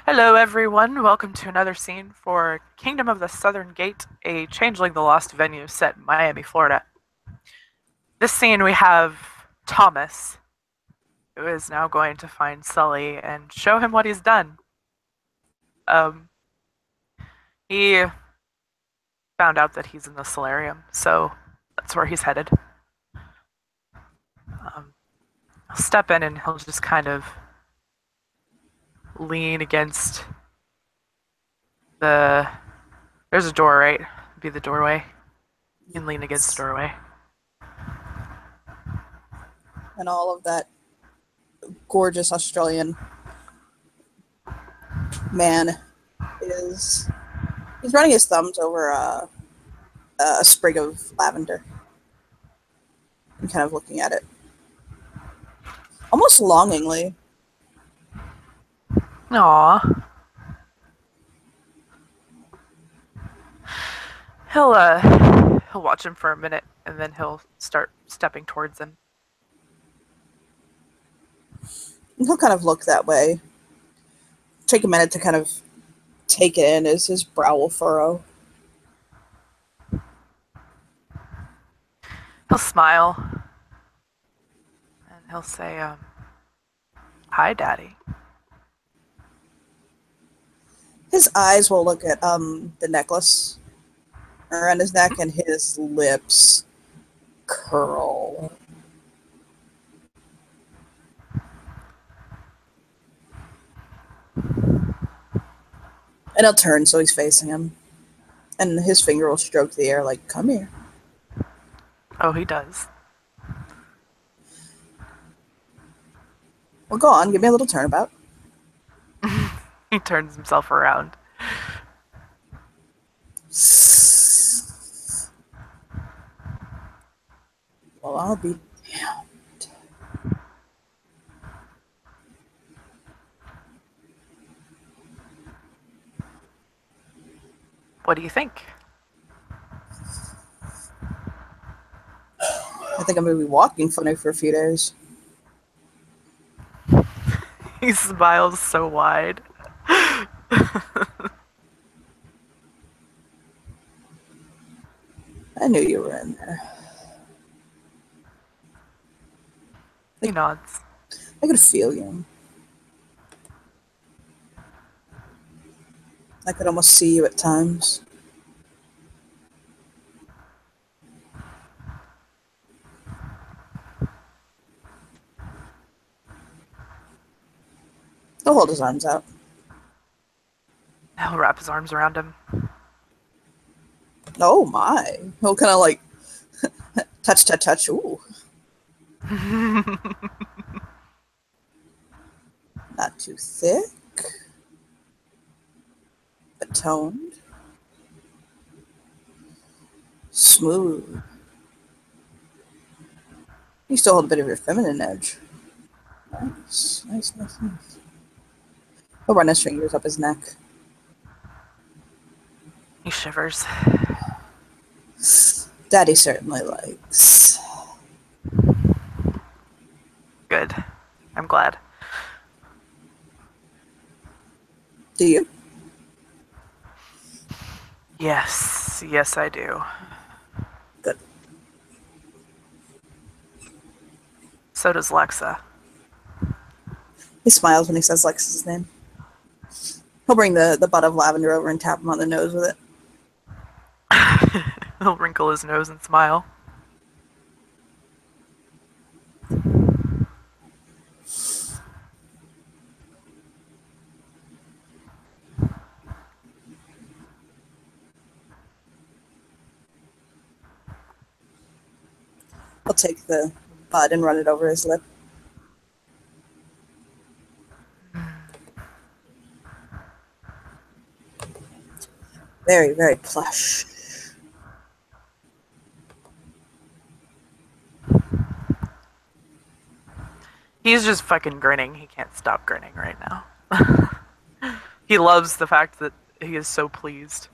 Hello, everyone. Welcome to another scene for Kingdom of the Southern Gate, a Changeling the Lost venue set in Miami, Florida. This scene, we have Thomas, who is now going to find Sully and show him what he's done. Um, he found out that he's in the solarium, so that's where he's headed. He'll step in and he'll just kind of lean against the. There's a door, right? Be the doorway. You can lean against the doorway. And all of that gorgeous Australian man is he's running his thumbs over a sprig of lavender and kind of looking at it almost longingly. Aww. He'll watch him for a minute and then he'll start stepping towards him. And he'll kind of look that way, take a minute to kind of take it in as his brow will furrow. He'll smile and he'll say, "Hi, Daddy." His eyes will look at the necklace around his neck, and his lips curl. And he'll turn so he's facing him. And his finger will stroke the air like, "Come here." Oh, he does. Well, go on, give me a little turnabout. He turns himself around. Well, I'll be damned. What do you think? I think I'm going to be walking funny for a few days. He smiles so wide. I knew you were in there. He nods. I could feel you. I could almost see you at times. He'll hold his arms out. He'll wrap his arms around him. Oh my. He'll kind of like touch, touch, touch. Ooh. Not too thick, but toned. Smooth. You still hold a bit of your feminine edge. Nice, nice, nice, nice. He'll run his fingers up his neck. He shivers. Daddy certainly likes. Good. I'm glad. Do you? Yes. Yes, I do. Good. So does Lexa. He smiles when he says Lex's name. He'll bring the butt of lavender over and tap him on the nose with it. He'll wrinkle his nose and smile. He'll take the bud and run it over his lip. Very, very plush. He's just fucking grinning. He can't stop grinning right now. He loves the fact that he is so pleased.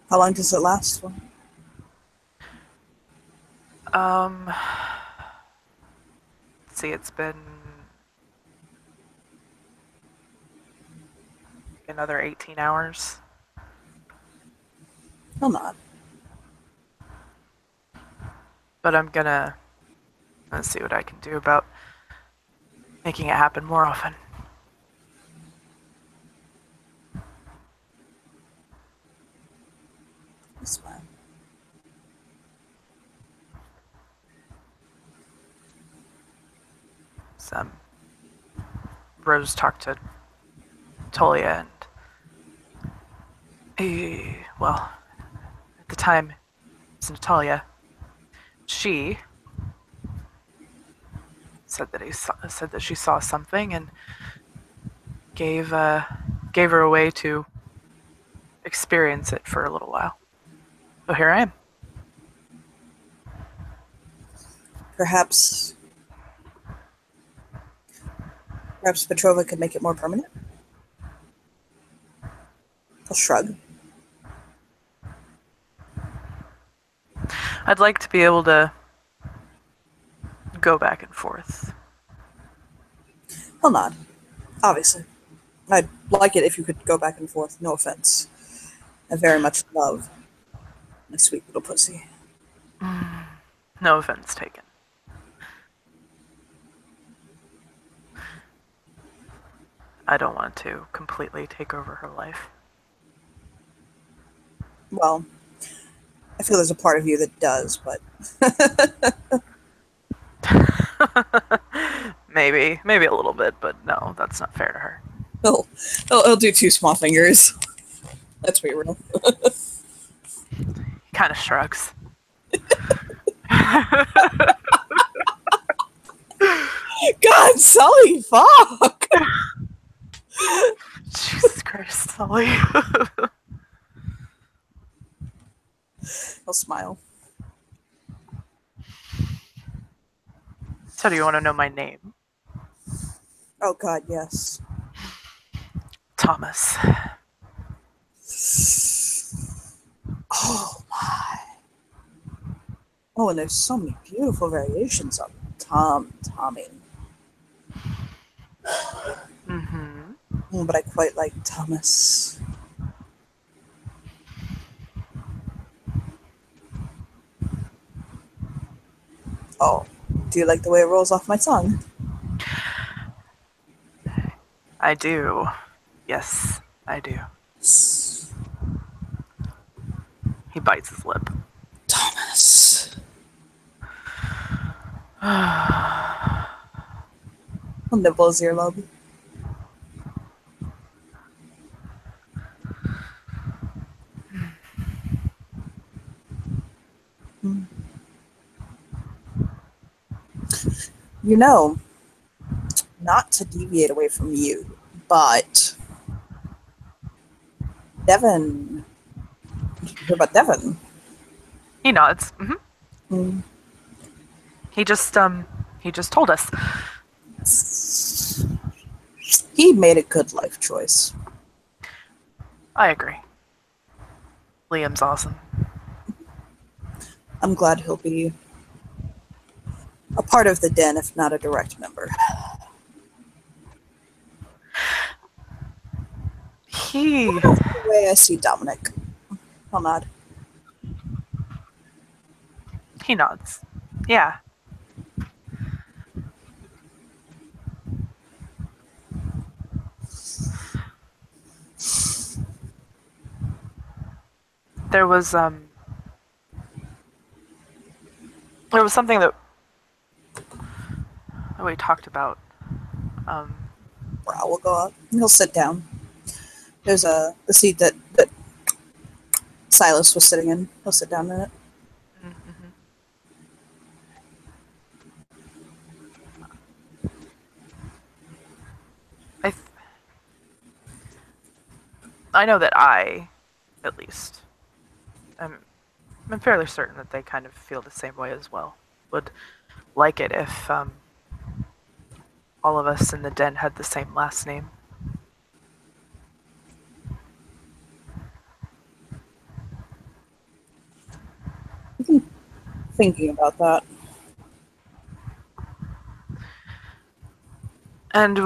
How long does it last for? Let's see, it's been another 18 hours. He'll nod. But I'm gonna let's see what I can do about making it happen more often. He'll smile. Some Rose talked to Tolia, and well, at the time, it's Natalia. She said that she saw something and gave her a way to experience it for a little while. So here I am. Perhaps Petrova could make it more permanent. He'll shrug. I'd like to be able to go back and forth. He'll nod. Obviously. I'd like it if you could go back and forth. No offense. I very much love my sweet little pussy. No offense taken. I don't want to completely take over her life. Well, I feel there's a part of you that does, but maybe a little bit, but no, that's not fair to her. he'll do two small fingers. Let's be real. He kind of shrugs. God, Sully, fuck! Jesus Christ, Sully. He'll smile. So do you want to know my name? Oh God, yes. Thomas. Oh my. Oh, and there's so many beautiful variations of Tommy. Mm-hmm. But I quite like Thomas. Oh, do you like the way it rolls off my tongue? I do. Yes, I do. He bites his lip. Thomas. He'll nibble his earlobe. You know, not to deviate away from you, but Devin. Did you hear about Devin? He nods. Mm-hmm. Mm. He just told us. He made a good life choice. I agree. Liam's awesome. I'm glad he'll be a part of the den, if not a direct member. That's the way I see Dominic. I'll nod. He nods. Yeah. There was something that we talked about. Brow will go up. He'll sit down. There's the seat that Silas was sitting in. He'll sit down in it. Mm-hmm. I know that at least, I'm fairly certain that they kind of feel the same way as well. Would like it if all of us in the den had the same last name. Thinking about that. And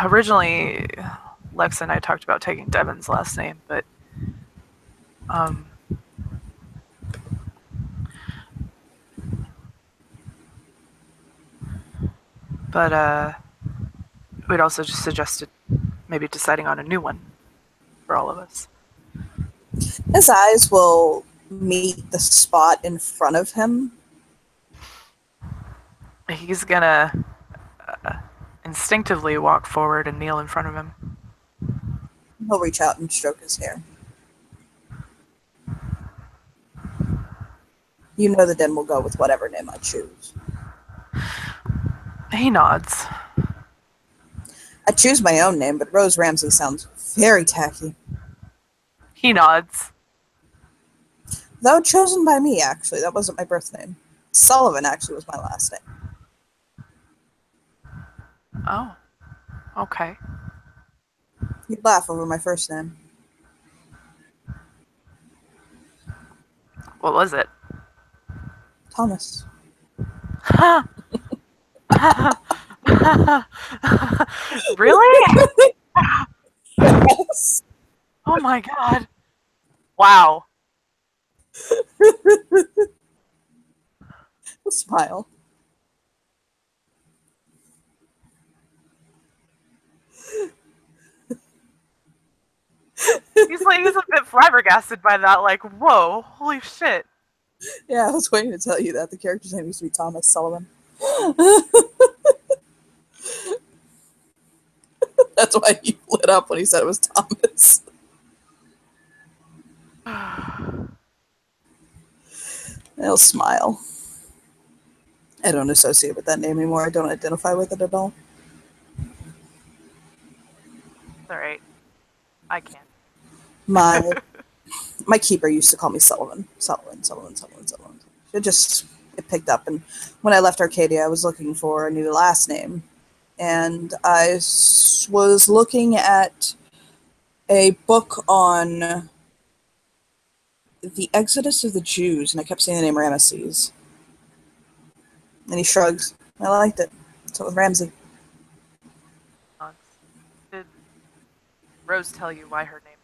originally, Lex and I talked about taking Devin's last name, um, but we'd also just suggested maybe deciding on a new one for all of us. His eyes will meet the spot in front of him. He's gonna instinctively walk forward and kneel in front of him. He'll reach out and stroke his hair. You know the Den will go with whatever name I choose. He nods. I choose my own name, but Rose Ramsey sounds very tacky. He nods. Though chosen by me, actually. That wasn't my birth name. Sullivan actually was my last name. Oh, okay. You'd laugh over my first name. What was it? Thomas. Really? Yes. Oh my god. Wow. Smile. He's a bit flabbergasted by that, like, whoa, holy shit. Yeah, I was waiting to tell you that. The character's name used to be Thomas Sullivan. That's why he lit up when he said it was Thomas. He'll smile. I don't associate with that name anymore. I don't identify with it at all. Alright. I can't. My keeper used to call me Sullivan. Sullivan. It picked up, and when I left Arcadia, I was looking for a new last name, and I was looking at a book on the Exodus of the Jews, and I kept seeing the name Ramesses. And he shrugs. I liked it. So it was Ramsey. Did Rose tell you why her name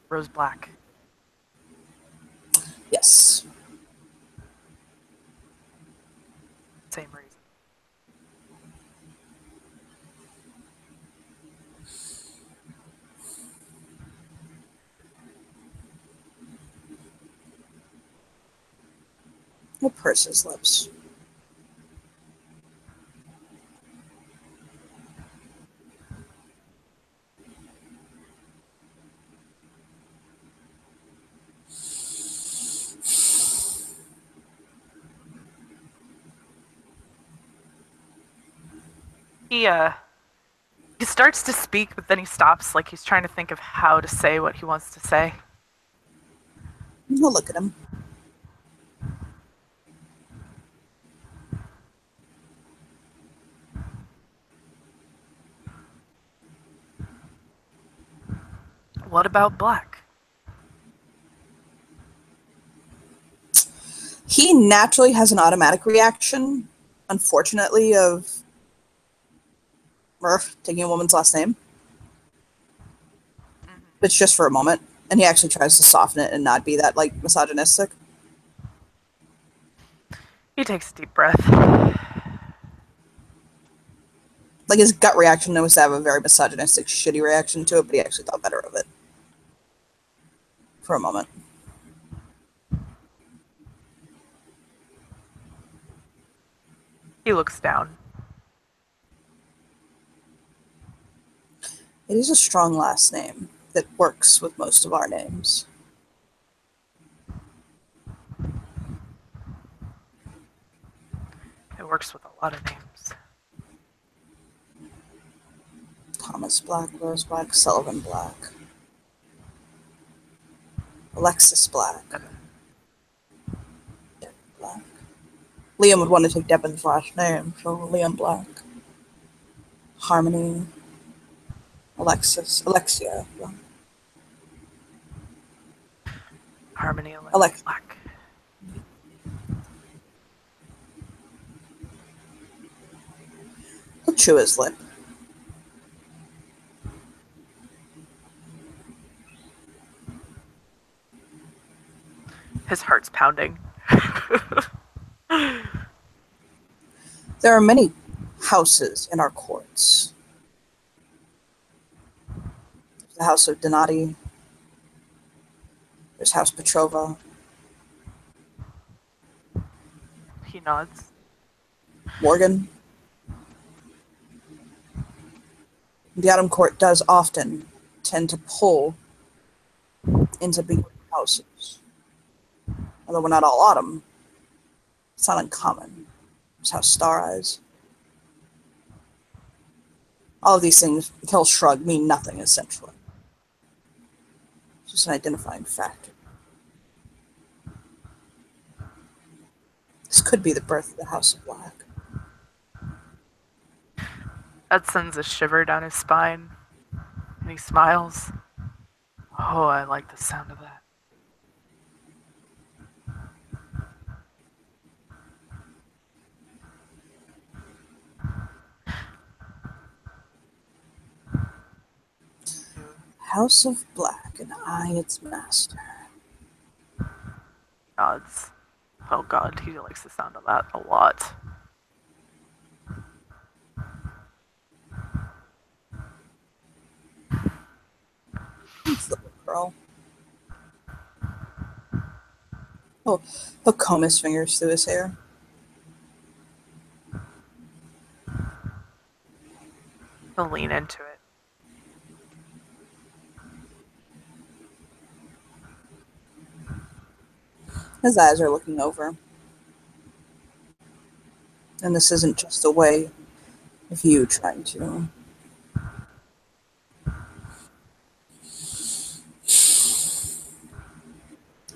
Rose Black? Yes. Same reason. He'll purse his lips. He starts to speak, but then he stops, like he's trying to think of how to say what he wants to say. He'll look at him. What about Black? He naturally has an automatic reaction, unfortunately, of Murph taking a woman's last name. Mm-hmm. It's just for a moment, and he actually tries to soften it and not be that, like, misogynistic. He takes a deep breath. Like, his gut reaction was to have a very misogynistic, shitty reaction to it, but he actually thought better of it. For a moment. He looks down. It is a strong last name that works with most of our names. It works with a lot of names. Thomas Black, Rose Black, Sullivan Black. Alexis Black. Devin Black. Liam would want to take Devin's last name, so Liam Black. Harmony. Alexia. Harmony Alex Black. He'll chew his lip. His heart's pounding. There are many houses in our courts. There's the House of Donati. There's House Petrova. He nods. Morgan. The Autumn Court does often tend to pull into big houses. Although we're not all Autumn, it's not uncommon. There's House Star Eyes. All of these things, he'll shrug, mean nothing, essentially. It's just an identifying factor. This could be the birth of the House of Black. That sends a shiver down his spine, and he smiles. Oh, I like the sound of that. House of Black, and I its master. Nods. Oh god, he likes the sound of that a lot. This little girl. Oh, he'll comb his fingers through his hair. He'll lean into it. His eyes are looking over. And this isn't just a way of you trying to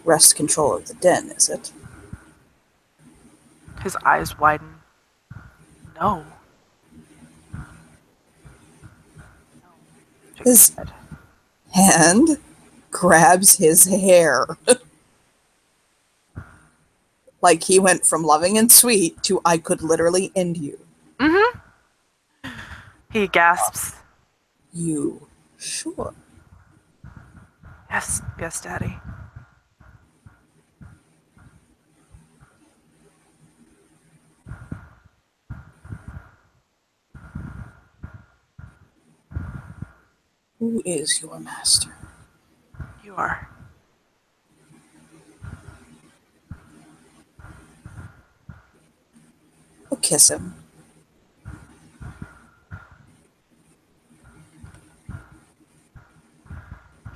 wrest control of the den, is it? His eyes widen. No. His hand grabs his hair. Like he went from loving and sweet to I could literally end you. Mm-hmm. He gasps. You sure? Yes, yes, Daddy. Who is your master? You are. I'll kiss him.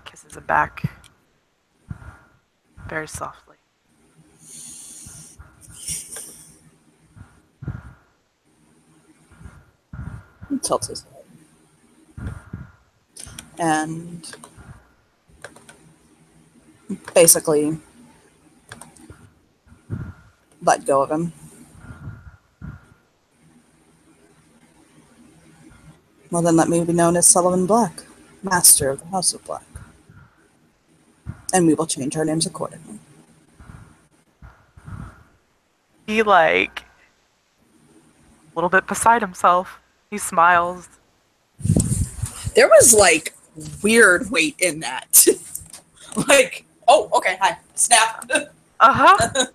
Kisses it back. Very softly. He tilts his head. And basically let go of him. Well, then let me be known as Sullivan Black, Master of the House of Black. And we will change our names accordingly. He, a little bit beside himself. He smiles. There was, weird weight in that. Oh, okay, hi. Snap. Uh-huh.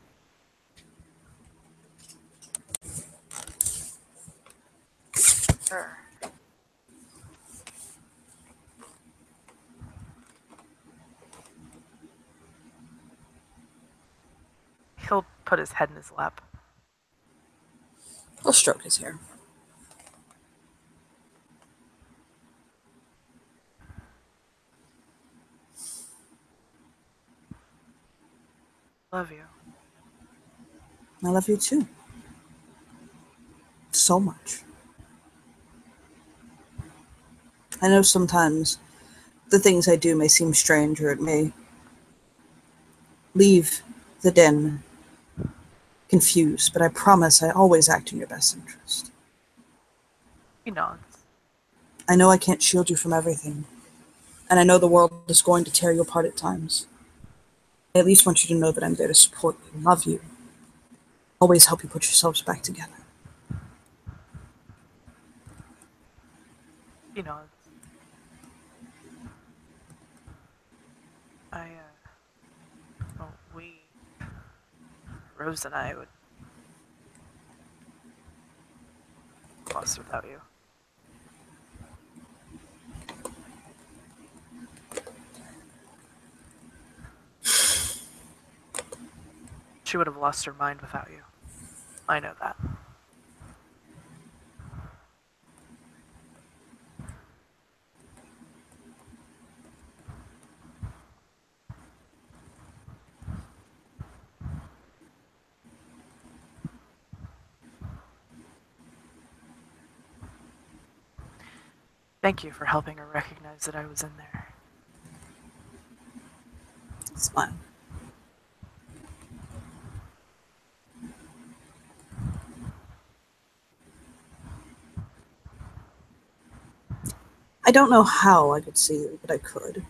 Sure. He'll put his head in his lap. He'll stroke his hair. Love you. I love you too. So much. I know sometimes the things I do may seem strange, or it may leave the den confused, but I promise I always act in your best interest. He nods. I know I can't shield you from everything, and I know the world is going to tear you apart at times. I at least want you to know that I'm there to support you, love you, always help you put yourselves back together. He nods. Well, we Rose and I would be lost without you. She would have lost her mind without you. I know that. Thank you for helping her recognize that I was in there. Smile. I don't know how I could see you, but I could.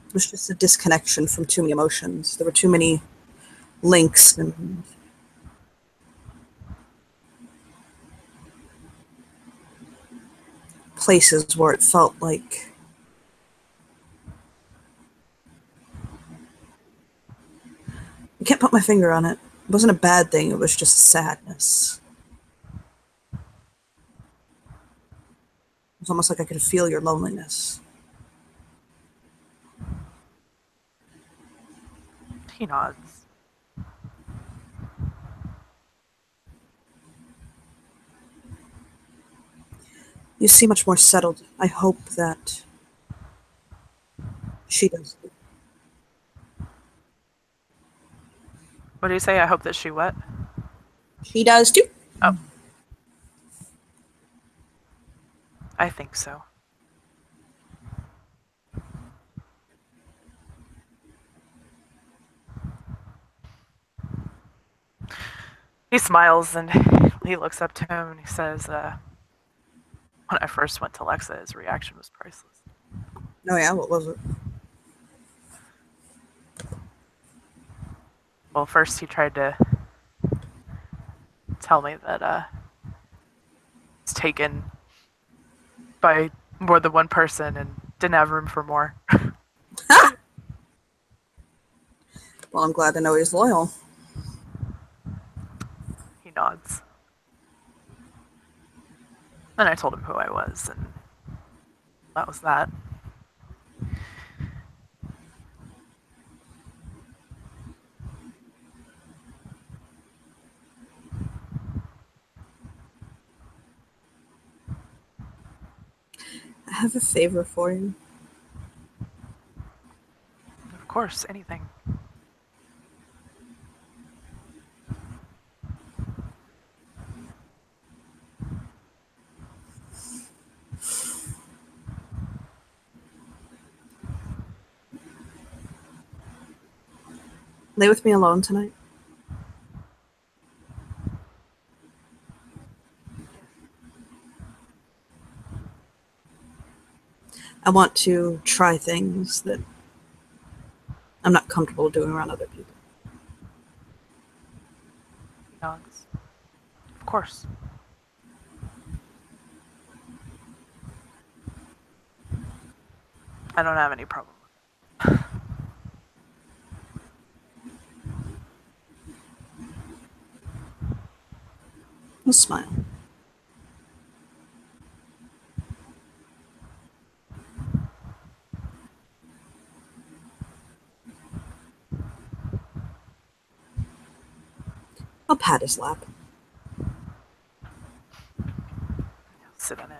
It was just a disconnection from too many emotions. There were too many links and places where it felt like I can't put my finger on it. It wasn't a bad thing, it was just sadness. It was almost like I could feel your loneliness. He nods. You seem much more settled. I hope that she does. What do you say? I hope that she what? She does too. Oh. I think so. He smiles and he looks up to him and he says, when I first went to Lexa, his reaction was priceless. Oh yeah, what was it? Well, first he tried to tell me that he's taken by more than one person and didn't have room for more. Well, I'm glad to know he's loyal. He nods. Then I told him who I was, and that was that. I have a favor for you. Of course, anything. Lay with me alone tonight. I want to try things that I'm not comfortable doing around other people. He nods. Of course. I don't have any problem with it. I'll smile. I'll pat his lap. Sit on it.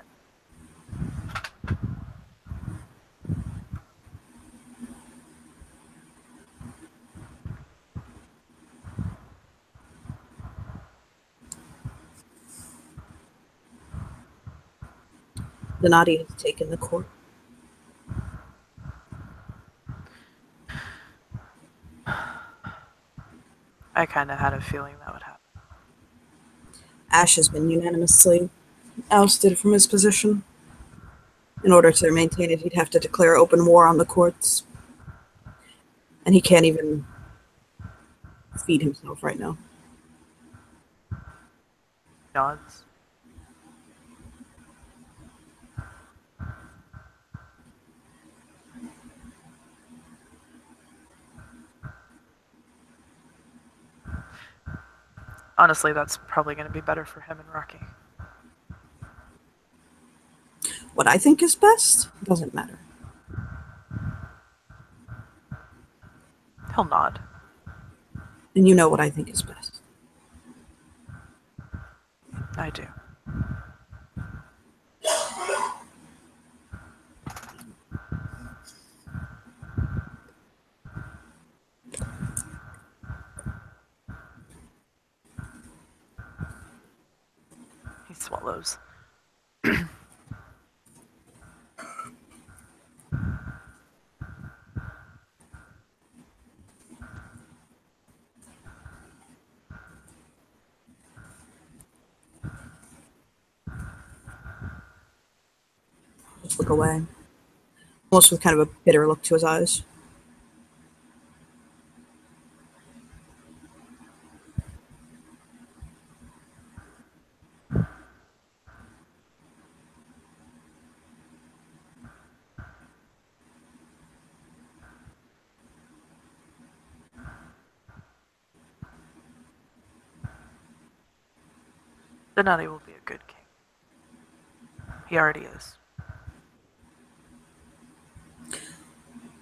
Donati has taken the court. I kind of had a feeling that would happen. Ash has been unanimously ousted from his position. In order to maintain it, he'd have to declare open war on the courts. And he can't even feed himself right now. Nods. Honestly, that's probably going to be better for him and Rocky. What I think is best doesn't matter. He'll nod. And you know what I think is best. I do. He swallows. Just look away. Almost with kind of a bitter look to his eyes. Donati will be a good king. He already is.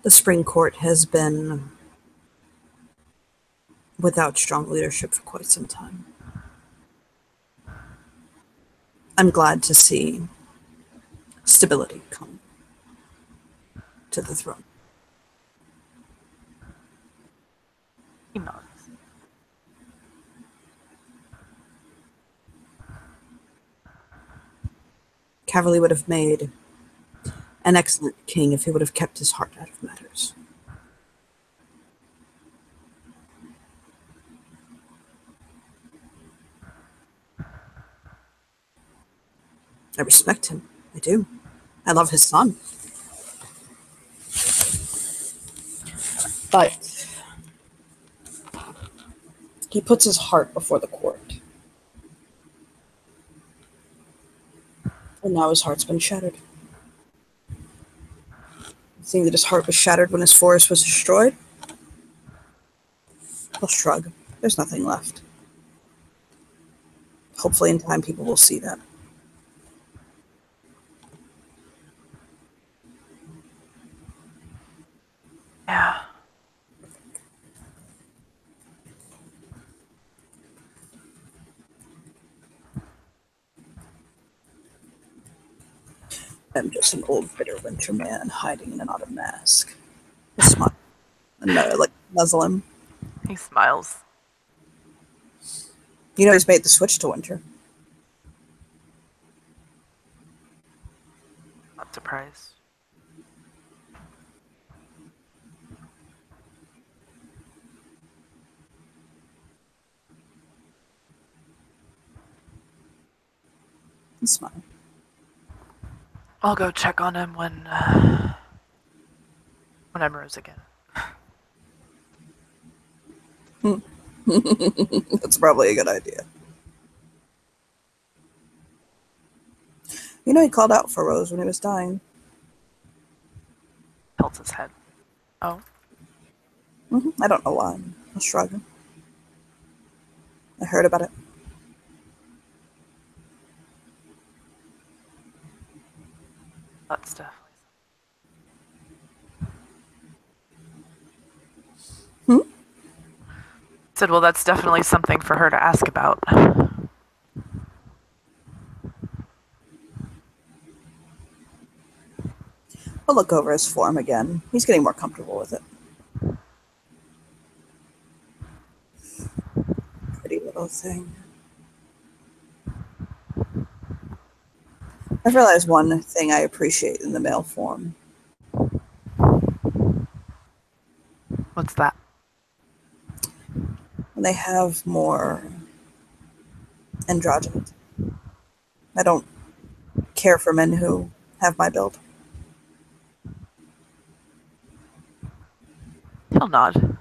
The Spring Court has been without strong leadership for quite some time. I'm glad to see stability come to the throne. He nods. Caverly would have made an excellent king if he would have kept his heart out of matters. I respect him. I do. I love his son. But he puts his heart before the court. And now his heart's been shattered. Seeing that his heart was shattered when his forest was destroyed, he'll shrug. There's nothing left. Hopefully in time people will see that. Yeah. I'm just an old bitter winter man hiding in an autumn mask. A smile. And like muzzle him. He smiles. You know he's made the switch to winter. Not surprised. He smiled. I'll go check on him when Emerald's again. That's probably a good idea. You know, he called out for Rose when he was dying. Tilts his head. Oh. I don't know why. I'll shrug. I heard about it. That's definitely. Said, well, that's definitely something for her to ask about. I'll look over his form again. He's getting more comfortable with it. Pretty little thing. I've realized one thing I appreciate in the male form. What's that? When they have more androgynous. I don't care for men who have my build. He'll nod.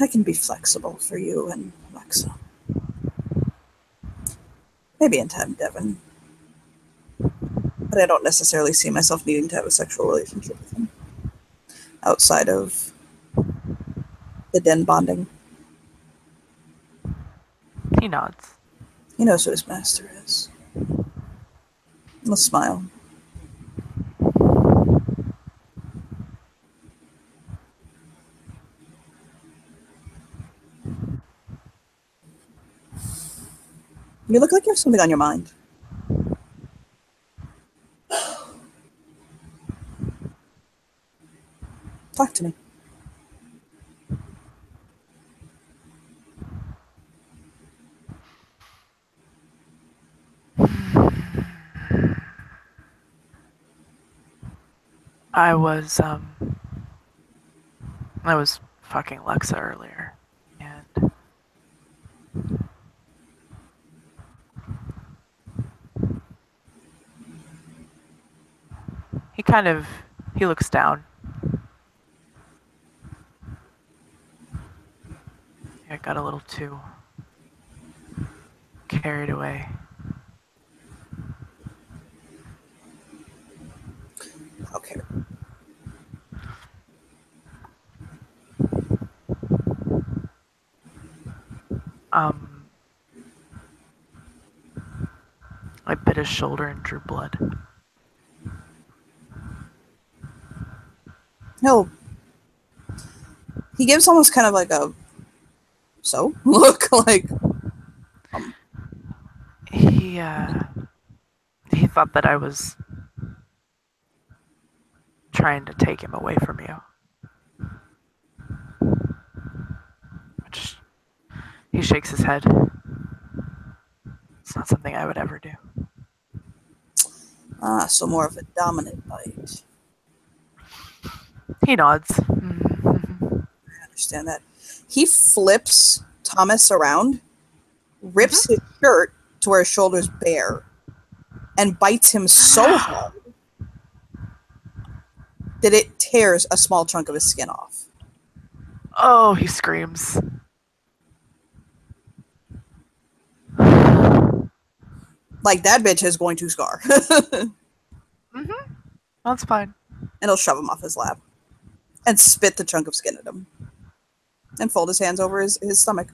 I can be flexible for you and Alexa. Maybe in time, Devin. But I don't necessarily see myself needing to have a sexual relationship with him. outside of the den bonding. He nods. He knows who his master is. He'll smile. You look like you have something on your mind. Talk to me. I was fucking Lexa earlier, and he looks down. I got a little too carried away. Okay. I bit his shoulder and drew blood. He gives almost kind of like a look, like He thought that I was trying to take him away from you. Which he shakes his head. It's not something I would ever do. so more of a dominant bite. He nods. I understand that. He flips Thomas around, rips his shirt to where his shoulder's bare, and bites him so hard that it tears a small chunk of his skin off. Oh, he screams. Like, that bitch is going to scar. That's fine. And he'll shove him off his lap and spit the chunk of skin at him and fold his hands over his stomach.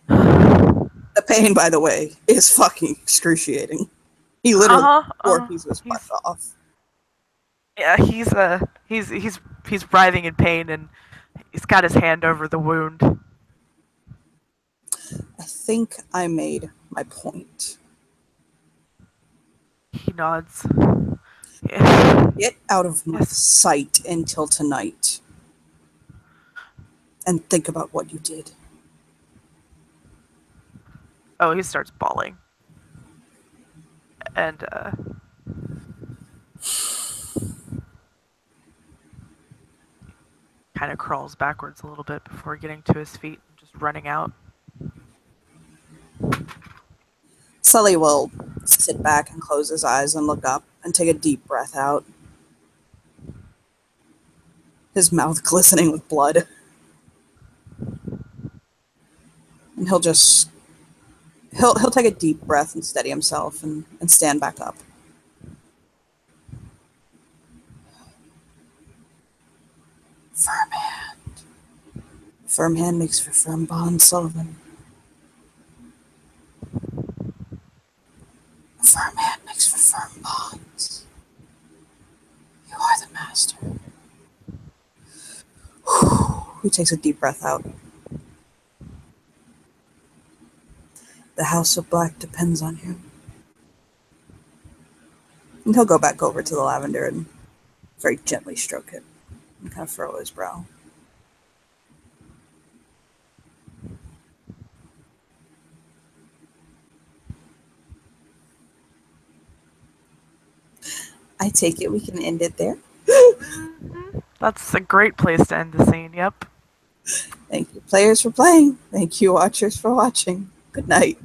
The pain, by the way, is fucking excruciating. He literally tore pieces of his butt off. Yeah, he's writhing in pain, and he's got his hand over the wound. I think I made my point. He nods. Get out of my sight until tonight. And think about what you did. Oh, he starts bawling. And kind of crawls backwards a little bit before getting to his feet and just running out. Sully will sit back and close his eyes and look up and take a deep breath out. His mouth glistening with blood. And he'll take a deep breath and steady himself and stand back up. Firm hand. Firm hand makes for firm bond, Sullivan. A firm hand makes for firm bonds. You are the master. He takes a deep breath out. The House of Black depends on you. And he'll go back over to the lavender and very gently stroke it and kind of furrow his brow. I take it we can end it there. That's a great place to end the scene, yep. Thank you, players, for playing. Thank you, watchers, for watching. Good night.